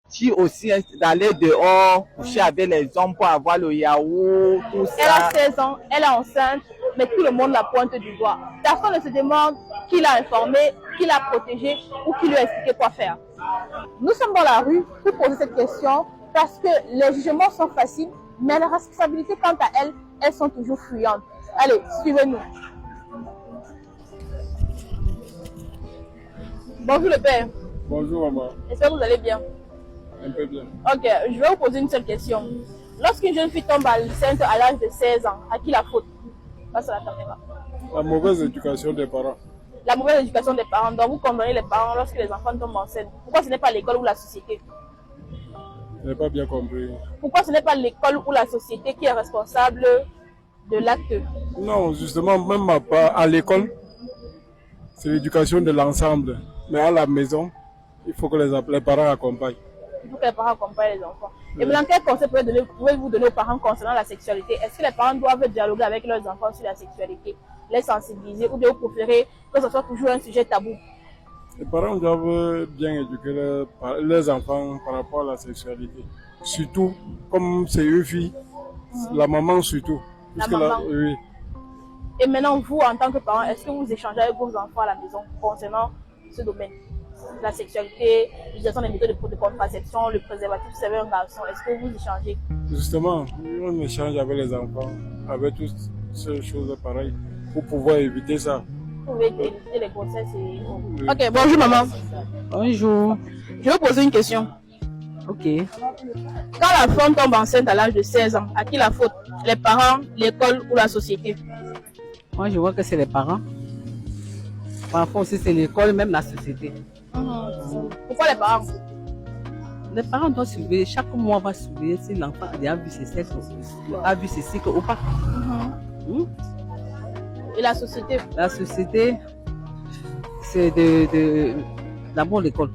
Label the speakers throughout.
Speaker 1: Si aussi d'aller dehors, coucher avec les hommes pour avoir le yaourt, tout ça.
Speaker 2: Elle a 16 ans, elle est enceinte, mais tout le monde la pointe du doigt. Personne ne se demande qui l'a informée, qui l'a protégée ou qui lui a expliqué quoi faire. Nous sommes dans la rue pour poser cette question parce que les jugements sont faciles, mais les responsabilités quant à elles, elles sont toujours fuyantes. Allez, suivez-nous. Bonjour le père.
Speaker 3: Bonjour maman.
Speaker 2: J'espère que vous allez bien.
Speaker 3: Un peu bien.
Speaker 2: Ok, je vais vous poser une seule question. Lorsqu'une jeune fille tombe enceinte à l'âge de 16 ans, à qui la faute? Passe à la caméra.
Speaker 3: La mauvaise éducation des parents.
Speaker 2: La mauvaise éducation des parents. Donc vous condamnez les parents lorsque les enfants tombent enceintes. Pourquoi ce n'est pas l'école ou la société?
Speaker 3: Je n'ai pas bien compris.
Speaker 2: Pourquoi ce n'est pas l'école ou la société qui est responsable de l'acte?
Speaker 3: Non, justement, même à l'école, c'est l'éducation de l'ensemble. Mais à la maison, il faut que les parents accompagnent.
Speaker 2: Il faut que les parents accompagnent les enfants. Et maintenant, quel conseil pouvez-vous donner aux parents concernant la sexualité? Est-ce que les parents doivent dialoguer avec leurs enfants sur la sexualité, les sensibiliser, ou bien vous préférez que ce soit toujours un sujet tabou?
Speaker 3: Les parents doivent bien éduquer leurs enfants par rapport à la sexualité. Surtout, comme c'est une fille, la maman surtout.
Speaker 2: La maman.
Speaker 3: Oui.
Speaker 2: Et maintenant, vous, en tant que parent, est-ce que vous échangez avec vos enfants à la maison concernant ce domaine? La sexualité, l'utilisation des méthodes de contraception, le préservatif, c'est un garçon. Est-ce que vous échangez?
Speaker 3: Justement, on échange avec les enfants, avec toutes ces choses pareilles, pour pouvoir éviter ça.
Speaker 2: Vous pouvez éviter les grossesses et... Oui. Ok, bonjour maman.
Speaker 4: Bonjour.
Speaker 2: Je vais vous poser une question.
Speaker 4: Ok.
Speaker 2: Quand la femme tombe enceinte à l'âge de 16 ans, à qui la faute? Les parents, l'école ou la société?
Speaker 4: Moi, je vois que c'est les parents. Parfois aussi, c'est l'école, même la société.
Speaker 2: Pourquoi les parents?
Speaker 4: Les parents doivent surveiller, chaque mois, on va surveiller si l'enfant a vu ses sexes, a vu ses cycles ou pas.
Speaker 2: Et la société?
Speaker 4: La société, c'est d'abord l'école.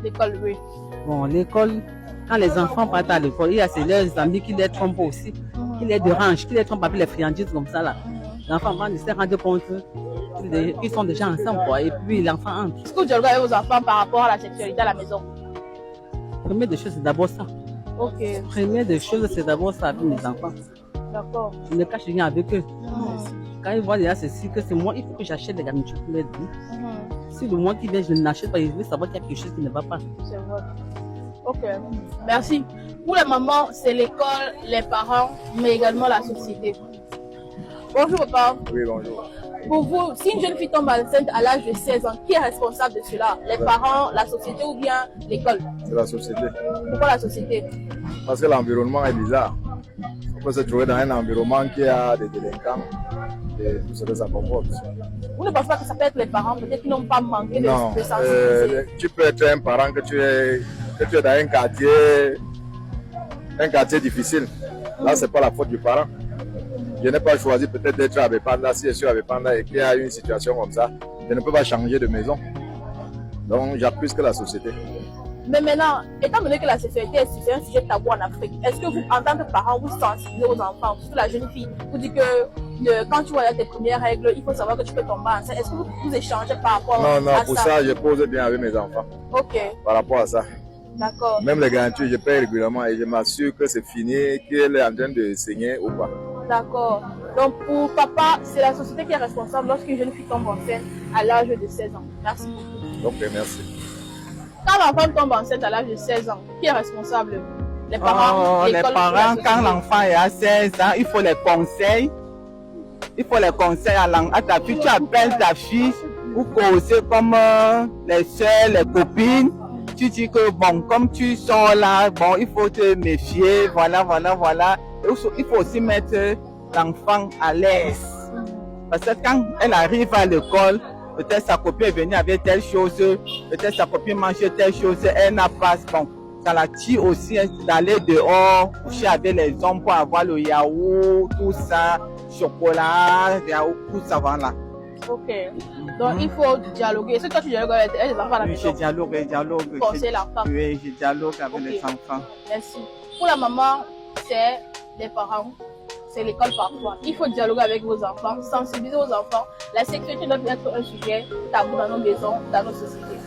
Speaker 2: L'école, oui.
Speaker 4: Bon, l'école, quand les enfants partent à l'école, il y a leurs amis qui les trompent aussi, qui les dérangent, qui les trompent avec les friandises comme ça là. L'enfant va se rendre compte qu'ils sont déjà ensemble, quoi, et puis l'enfant entre.
Speaker 2: Est-ce que vous dialoguez avec vos enfants par rapport à la sexualité à la maison?
Speaker 4: Première des choses, c'est d'abord ça.
Speaker 2: Ok.
Speaker 4: Première des choses, c'est d'abord ça avec mes enfants.
Speaker 2: D'accord.
Speaker 4: Je ne cache rien avec eux. Quand ils voient déjà ceci, que c'est moi, il faut que j'achète des garnitures pour les dire. Si le mois qui vient, je n'achète pas, je veux savoir qu'il y a quelque chose qui ne va pas.
Speaker 2: C'est vrai. Ok. Merci. Pour les mamans, c'est l'école, les parents, mais également la société. Bonjour papa.
Speaker 5: Oui, bonjour.
Speaker 2: Pour vous, si une jeune fille tombe enceinte à l'âge de 16 ans, qui est responsable de cela? Les parents, la société ou bien l'école?
Speaker 5: C'est la société.
Speaker 2: Pourquoi la société?
Speaker 5: Parce que l'environnement est bizarre. On peut se trouver dans un environnement qui a des délinquants et tout ce que ça comporte.
Speaker 2: Vous ne pensez pas que ça peut être les parents, peut-être qu'ils n'ont pas manqué de
Speaker 5: sensibiliser? Tu peux être un parent que tu es dans un quartier difficile. Là, ce n'est pas la faute du parent. Je n'ai pas choisi peut-être d'être à Bepanda. Si je suis à Bepanda et qu'il y a une situation comme ça, je ne peux pas changer de maison. Donc, j'appuie que la société.
Speaker 2: Mais maintenant, étant donné que la sexualité est un sujet tabou en Afrique, est-ce que vous, en tant que parent, vous sensibilisez aux enfants, surtout la jeune fille, vous dites que quand tu vois tes premières règles, il faut savoir que tu peux tomber enceinte. Est-ce que vous échangez par rapport à ça?
Speaker 5: Non, pour ça, je pose bien avec mes enfants.
Speaker 2: Ok.
Speaker 5: Par rapport à ça.
Speaker 2: D'accord.
Speaker 5: Même les garnitures, je paye régulièrement et je m'assure que c'est fini, qu'elle est en train de saigner ou pas.
Speaker 2: D'accord. Donc pour papa, c'est la société qui est responsable lorsqu'une jeune fille tombe enceinte à l'âge de 16 ans. Merci beaucoup.
Speaker 5: Ok, merci.
Speaker 2: Quand l'enfant tombe enceinte à l'âge de 16 ans, qui est responsable? Les parents,
Speaker 1: les parents, quand l'enfant est à 16 ans, il faut les conseils. Il faut les conseils à ta fille. Tu appelles ta fille pour causer comme les soeurs, les copines. Tu dis que bon, comme tu sors là, bon, il faut te méfier, voilà. Il faut aussi mettre l'enfant à l'aise. Parce que quand elle arrive à l'école, peut-être sa copine est venue avec telle chose, peut-être sa copine mange telle chose, elle n'a pas, bon, ça la tire aussi d'aller dehors, coucher avec les hommes pour avoir le yaourt, tout ça, chocolat, yaourt, tout ça, voilà.
Speaker 2: Ok. Donc il faut dialoguer. Est-ce que toi tu dialogues avec les enfants à la maison?
Speaker 1: Oui, je dialogue.
Speaker 2: Conseiller l'enfant.
Speaker 1: Oui, je dialogue avec les enfants.
Speaker 2: Merci. Pour la maman, c'est les parents, c'est l'école parfois. Il faut dialoguer avec vos enfants, sensibiliser vos enfants. La sécurité doit être un sujet tabou dans nos maisons, dans nos sociétés.